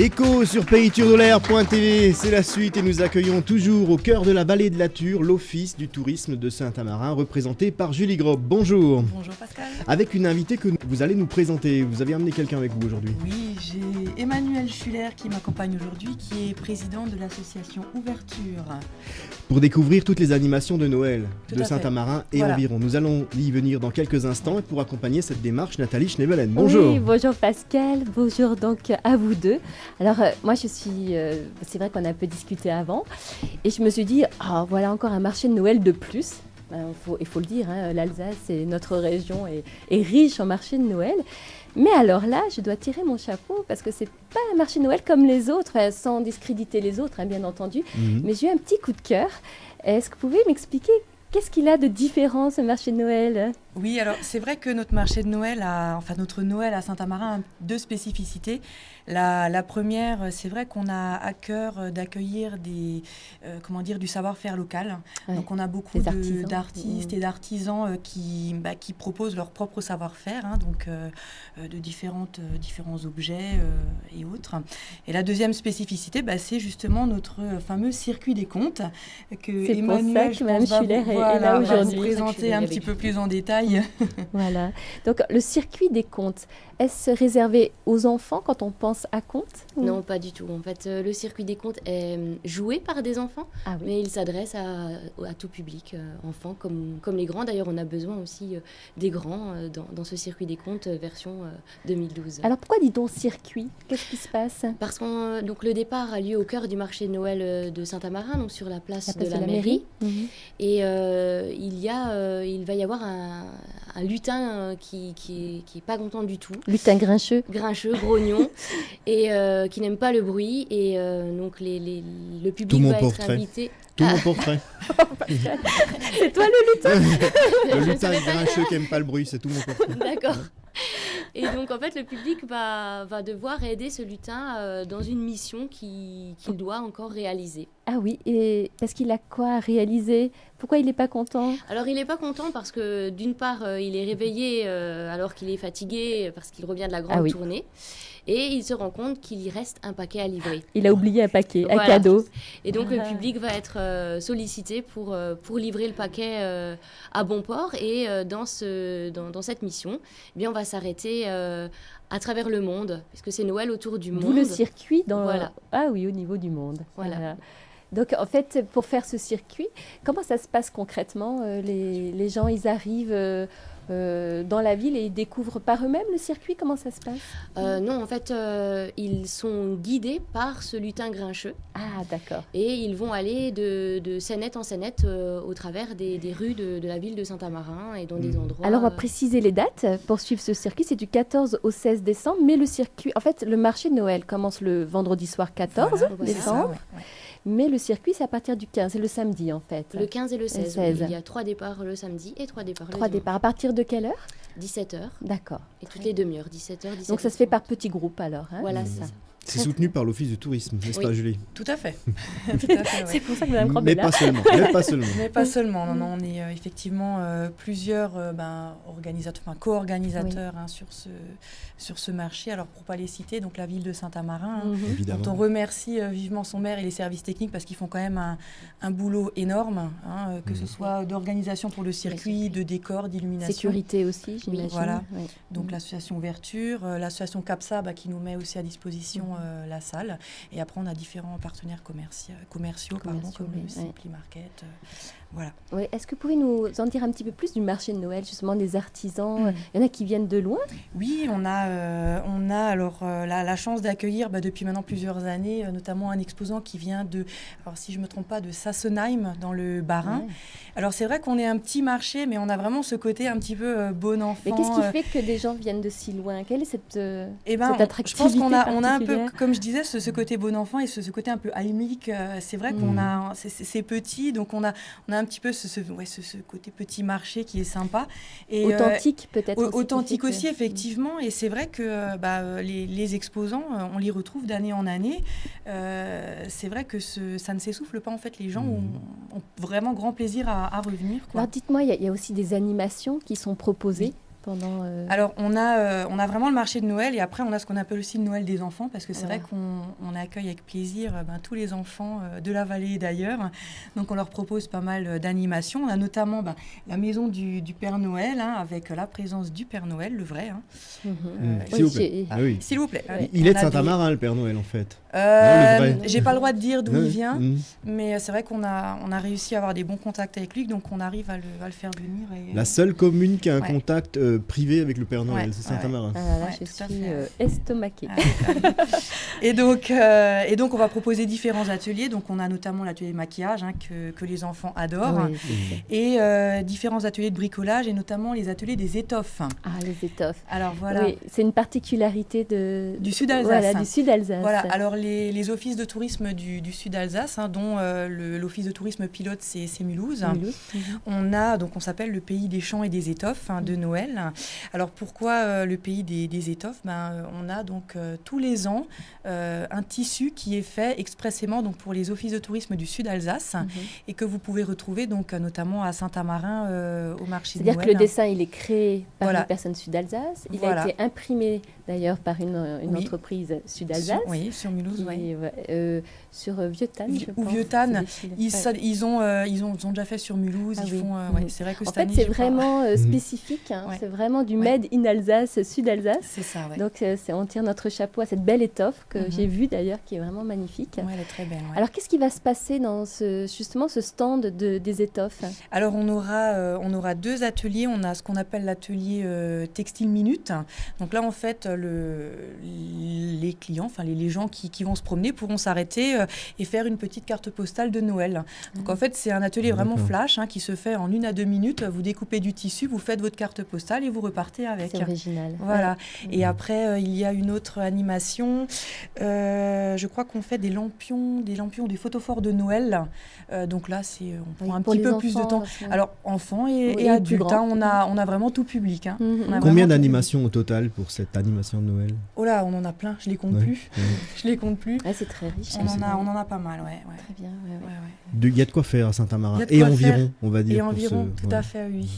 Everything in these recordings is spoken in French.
Écho sur pays-sur-dolère.tv, c'est la suite et nous accueillons toujours au cœur de la vallée de la Thur l'Office du tourisme de Saint-Amarin représenté par Julie Grob. Bonjour. Bonjour Pascal. Avec une invitée que vous allez nous présenter, vous avez amené quelqu'un avec vous aujourd'hui. Oui, j'ai Emmanuel Schuller qui m'accompagne aujourd'hui, qui est président de l'association Ouverture. Pour découvrir toutes les animations de Noël Tout de à fait. Saint-Amarin et Voilà. environ. Nous allons y venir dans quelques instants et pour accompagner cette démarche, Nathalie Schnebelen. Bonjour. Oui, bonjour Pascal, bonjour donc à vous deux. Alors moi je suis, c'est vrai qu'on a un peu discuté avant et je me suis dit, voilà encore un marché de Noël de plus. Il faut le dire, hein, l'Alsace et notre région est riche en marché de Noël. Mais alors là, je dois tirer mon chapeau parce que c'est pas un marché de Noël comme les autres, sans discréditer les autres, hein, bien entendu. Mais j'ai eu un petit coup de cœur. Est-ce que vous pouvez m'expliquer qu'est-ce qu'il a de différent ce marché de Noël ? Oui, alors c'est vrai que notre marché de Noël, notre Noël à Saint-Amarin a deux spécificités. La première, c'est vrai qu'on a à cœur d'accueillir du savoir-faire local. Ouais, Donc on a beaucoup d'artistes et d'artisans qui proposent leur propre savoir-faire, de différents objets et autres. Et la deuxième spécificité, c'est justement notre fameux circuit des contes que C'est Emmanuel, pour ça que Mme Schuller est là va aujourd'hui. vous présenter un petit peu plus en détail. Voilà. Donc le circuit des contes, est-ce réservé aux enfants quand on pense à contes ? Non, pas du tout. En fait, le circuit des contes est joué par des enfants, Ah oui. mais il s'adresse à tout public, enfants comme les grands. D'ailleurs, on a besoin aussi des grands dans ce circuit des contes version 2012. Alors pourquoi dit-on circuit ? Qu'est-ce qui se passe ? Parce que le départ a lieu au cœur du marché de Noël de Saint-Amarin, donc sur la place de la mairie. Mhm. Et il va y avoir un lutin qui est pas content du tout. Lutin grincheux. Grincheux, grognon, et qui n'aime pas le bruit. Et donc le public Tout mon va être portrait. invité. Tout mon portrait. C'est toi le lutin ? Le lutin grincheux qui aime pas le bruit, c'est tout mon portrait. D'accord. Et donc, en fait, le public va devoir aider ce lutin dans une mission qu'il doit encore réaliser. Ah oui, et parce qu'il a quoi à réaliser ? Pourquoi il n'est pas content ? Alors, il n'est pas content parce que, d'une part, il est réveillé alors qu'il est fatigué parce qu'il revient de la grande tournée. Et il se rend compte qu'il y reste un paquet à livrer. Il a oublié un paquet, un Voilà. cadeau. Et donc, le public va être sollicité pour livrer le paquet à bon port. Et dans cette mission, eh bien, on va s'arrêter à travers le monde, puisque c'est Noël autour du monde. D'où le circuit dans... Voilà. Ah oui, au niveau du monde. Voilà. Donc, en fait, pour faire ce circuit, comment ça se passe concrètement ? Les gens, ils arrivent dans la ville et ils découvrent par eux-mêmes le circuit ? Comment ça se passe ? Non, en fait, ils sont guidés par ce lutin grincheux. Ah, d'accord. Et ils vont aller de scénette en scénette au travers des rues de la ville de Saint-Amarin et dans des endroits... Alors, on va préciser les dates pour suivre ce circuit. C'est du 14 au 16 décembre, mais le circuit... En fait, le marché de Noël commence le vendredi soir 14 Voilà, décembre. Mais le circuit, c'est à partir du 15, c'est le samedi en fait. Le 15 et le 16. 16. Il y a 3 départs le samedi et 3 départs le 3 dimanche. départs. À partir de quelle heure ? 17h D'accord. et toutes les demi-heures, 17h, 17h. Donc ça se fait par petits groupes alors. Hein ? Voilà, c'est ça. C'est soutenu par l'Office du tourisme, n'est-ce pas Julie ? Tout à fait. Tout à fait, C'est pour ça que Mme Grob Mais est là. pas seulement, mais pas seulement. Mais pas seulement, non, on est effectivement plusieurs co-organisateurs sur ce marché. Alors pour ne pas les citer, donc la ville de Saint-Amarin, Évidemment. dont on remercie vivement son maire et les services techniques parce qu'ils font quand même un boulot énorme, que ce soit d'organisation pour le circuit, de décor, d'illumination. Sécurité aussi, j'imagine. Voilà. Oui. Donc l'association Ouverture, l'association CAPSA qui nous met aussi à disposition la salle. Et après, on a différents partenaires commerciaux, comme oui, le Simply Market. Voilà. Oui. Est-ce que vous pouvez nous en dire un petit peu plus du marché de Noël, justement des artisans ? Il y en a qui viennent de loin ? Oui, on a alors la chance d'accueillir depuis maintenant plusieurs années, notamment un exposant qui vient alors si je ne me trompe pas, de Sassenheim, dans le Bas-Rhin. Ouais. Alors c'est vrai qu'on est un petit marché, mais on a vraiment ce côté un petit peu bon enfant. Mais qu'est-ce qui fait que des gens viennent de si loin ? Quelle est cette attractivité je pense qu'on a un peu, particulière ? comme je disais, ce côté bon enfant et ce côté un peu heimlich. C'est vrai qu'on a, c'est petit, donc on a un petit peu ce côté petit marché qui est sympa. Et, authentique peut-être aussi. Authentique aussi, effectivement. Et c'est vrai que les exposants, on les retrouve d'année en année. C'est vrai que ça ne s'essouffle pas. En fait, les gens ont vraiment grand plaisir à revenir. Quoi. Alors dites-moi, il y a aussi des animations qui sont proposées pendant Alors, on a vraiment le marché de Noël et après, on a ce qu'on appelle aussi le Noël des enfants parce que c'est vrai qu'on accueille avec plaisir tous les enfants de la vallée et d'ailleurs. Donc, on leur propose pas mal d'animations. On a notamment la maison du Père Noël avec la présence du Père Noël, le vrai. S'il vous plaît. Ah oui. S'il vous plaît. Il est de Saint-Amarin, le Père Noël, en fait. J'ai pas le droit de dire d'où il vient, mais c'est vrai qu'on a réussi à avoir des bons contacts avec lui, donc on arrive à le faire venir. La seule commune qui a un contact privé avec le Père Noël, c'est Saint-Amarin. Là, je suis estomaquée. Et donc, on va proposer différents ateliers. Donc, on a notamment l'atelier de maquillage que les enfants adorent, et différents ateliers de bricolage, et notamment les ateliers des étoffes. Ah, les étoffes. Alors voilà. Oui, c'est une particularité du Sud Alsace. Voilà, du Sud Alsace. Voilà. Alors les offices de tourisme du Sud Alsace, dont l'office de tourisme pilote, c'est Mulhouse. On s'appelle le pays des chants et des étoffes de Noël. Alors pourquoi le pays des étoffes? On a donc tous les ans un tissu qui est fait expressément donc pour les offices de tourisme du Sud Alsace et que vous pouvez retrouver donc notamment à Saint-Amarin au marché de Noël. C'est-à-dire que le dessin il est créé par une personne Sud Alsace, il a été imprimé d'ailleurs par une entreprise Sud Alsace. Sur Mulhouse, sur Vieux-Tannes, je pense. Ou Vieux-Tannes, ils ont déjà fait sur Mulhouse. C'est vrai que en fait, c'est vraiment spécifique. C'est vraiment du made in Alsace, Sud Alsace. C'est ça. Donc, on tire notre chapeau à cette belle étoffe que j'ai vue d'ailleurs, qui est vraiment magnifique. Elle est très belle. Alors, qu'est-ce qui va se passer dans ce stand des étoffes? Alors, on aura 2 ateliers. On a ce qu'on appelle l'atelier Textile Minute. Donc là, en fait, les clients, enfin les gens qui vont se promener pourront s'arrêter et faire une petite carte postale de Noël. Donc en fait, c'est un atelier vraiment flash qui se fait en 1 à 2 minutes. Vous découpez du tissu, vous faites votre carte postale et vous repartez avec. C'est original. Voilà. Et après, il y a une autre animation. Je crois qu'on fait des lampions, des photophores de Noël. Donc là, on prend un petit peu plus de temps. Alors, enfants et adultes, on a vraiment tout public. Combien d'animations au total pour cette animation de Noël? Oh là, on en a plein, je les compte plus. Je les compte plus. C'est très riche. On en a pas mal, Très bien. Il y a de quoi faire à Saint-Amarin et environ, on va dire. Et environ, tout à fait, oui.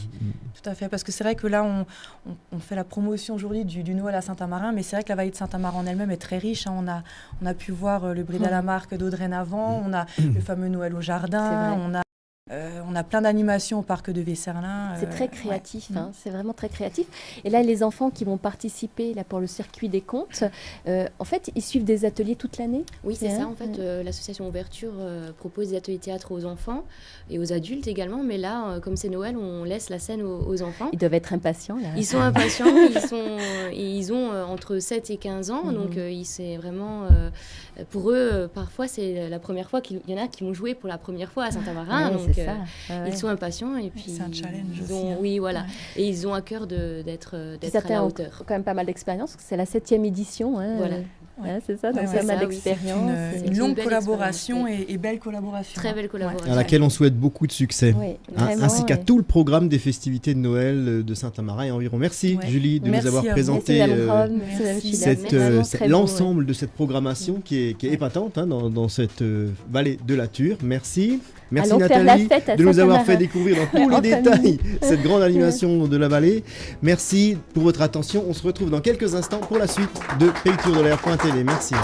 Tout à fait, parce que c'est vrai que là, on fait la promotion aujourd'hui du Noël à Saint-Amarin, mais c'est vrai que la vallée de Saint-Amarin en elle-même est très riche. On a pu voir le Brie à la Marque d'Audrey-Navant, on a le fameux Noël au jardin, on a plein d'animations au parc de Vesserlin. C'est très créatif, c'est vraiment très créatif. Et là, les enfants qui vont participer là, pour le circuit des contes, en fait, ils suivent des ateliers toute l'année? Oui, c'est ça. En fait, l'association Ouverture propose des ateliers théâtre aux enfants et aux adultes également. Mais là, comme c'est Noël, on laisse la scène aux enfants. Ils doivent être impatients. Là. Ils sont impatients. Ils ont entre 7 et 15 ans. Donc, c'est vraiment... pour eux, parfois, c'est la première fois qu'il y en a qui vont jouer pour la première fois à Saint-Amarin. Donc, ils sont impatients et puis c'est un challenge aussi. Oui, voilà. Et ils ont à cœur d'être à la hauteur. Ont quand même pas mal d'expérience. C'est la 7e édition. Voilà. C'est ça, donc pas mal d'expérience. C'est une longue collaboration et belle collaboration. Très belle collaboration. À laquelle on souhaite beaucoup de succès. Ainsi qu'à tout le programme des festivités de Noël de Saint-Amarin et environ. Merci Julie de nous avoir présenté l'ensemble de cette programmation qui est épatante dans cette vallée de la Ture. Merci. Merci Nathalie de nous avoir fait découvrir dans tous les détails cette grande animation de la vallée. Merci pour votre attention. On se retrouve dans quelques instants pour la suite de Pays Tour de l'air.tv. Merci.